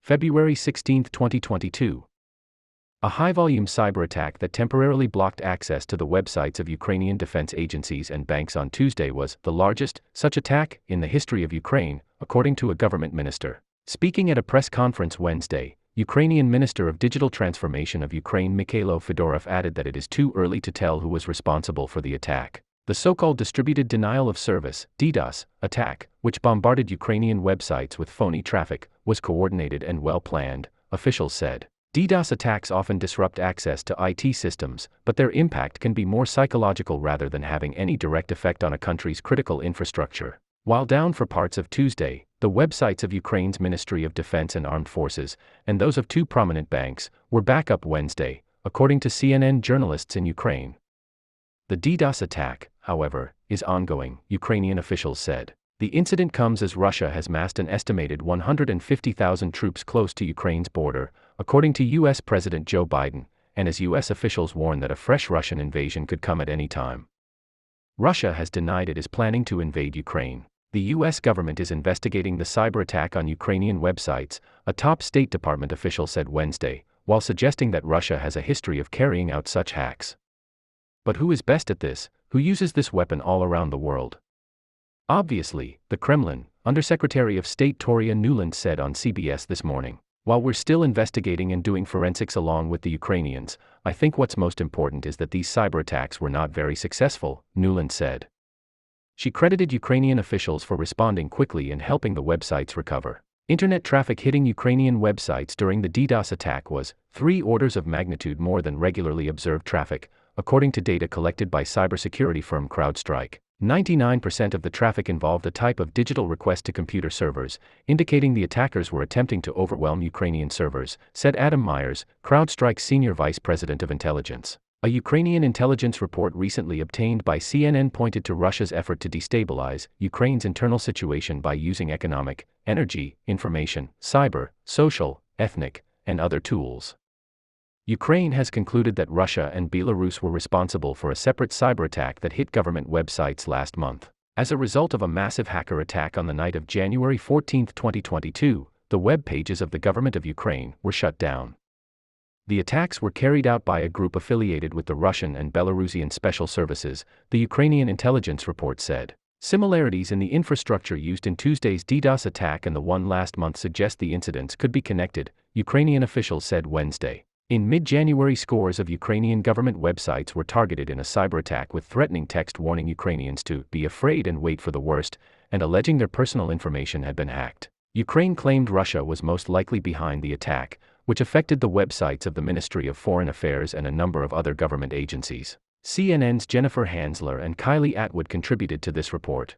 February 16, 2022. A high-volume cyberattack that temporarily blocked access to the websites of Ukrainian defense agencies and banks on Tuesday was the largest such attack in the history of Ukraine, according to a government minister. Speaking at a press conference Wednesday, Ukrainian Minister of Digital Transformation of Ukraine Mikhailo Fedorov added that it is too early to tell who was responsible for the attack. The so-called distributed denial of service (DDoS) attack, which bombarded Ukrainian websites with phony traffic, was coordinated and well-planned, officials said. DDoS attacks often disrupt access to IT systems, but their impact can be more psychological rather than having any direct effect on a country's critical infrastructure. While down for parts of Tuesday, the websites of Ukraine's Ministry of Defense and Armed Forces, and those of two prominent banks, were back up Wednesday, according to CNN journalists in Ukraine. The DDoS attack, however, is ongoing, Ukrainian officials said. The incident comes as Russia has massed an estimated 150,000 troops close to Ukraine's border, according to U.S. President Joe Biden, and as U.S. officials warn that a fresh Russian invasion could come at any time. Russia has denied it is planning to invade Ukraine. The U.S. government is investigating the cyber attack on Ukrainian websites, a top State Department official said Wednesday, while suggesting that Russia has a history of carrying out such hacks. But who is best at this? Who uses this weapon all around the world? Obviously, the Kremlin, Undersecretary of State Toria Nuland said on CBS this morning. While we're still investigating and doing forensics along with the Ukrainians, I think what's most important is that these cyber attacks were not very successful, Nuland said. She credited Ukrainian officials for responding quickly and helping the websites recover. Internet traffic hitting Ukrainian websites during the DDoS attack was 3 orders of magnitude more than regularly observed traffic, according to data collected by cybersecurity firm CrowdStrike. 99% of the traffic involved a type of digital request to computer servers, indicating the attackers were attempting to overwhelm Ukrainian servers, said Adam Myers, CrowdStrike's senior vice president of intelligence. A Ukrainian intelligence report recently obtained by CNN pointed to Russia's effort to destabilize Ukraine's internal situation by using economic, energy, information, cyber, social, ethnic, and other tools. Ukraine has concluded that Russia and Belarus were responsible for a separate cyber attack that hit government websites last month. As a result of a massive hacker attack on the night of January 14, 2022, the web pages of the government of Ukraine were shut down. The attacks were carried out by a group affiliated with the Russian and Belarusian special services, the Ukrainian intelligence report said. Similarities in the infrastructure used in Tuesday's DDoS attack and the one last month suggest the incidents could be connected, Ukrainian officials said Wednesday. In mid-January, scores of Ukrainian government websites were targeted in a cyber attack with threatening text warning Ukrainians to be afraid and wait for the worst, and alleging their personal information had been hacked. Ukraine claimed Russia was most likely behind the attack, which affected the websites of the Ministry of Foreign Affairs and a number of other government agencies. CNN's Jennifer Hansler and Kylie Atwood contributed to this report.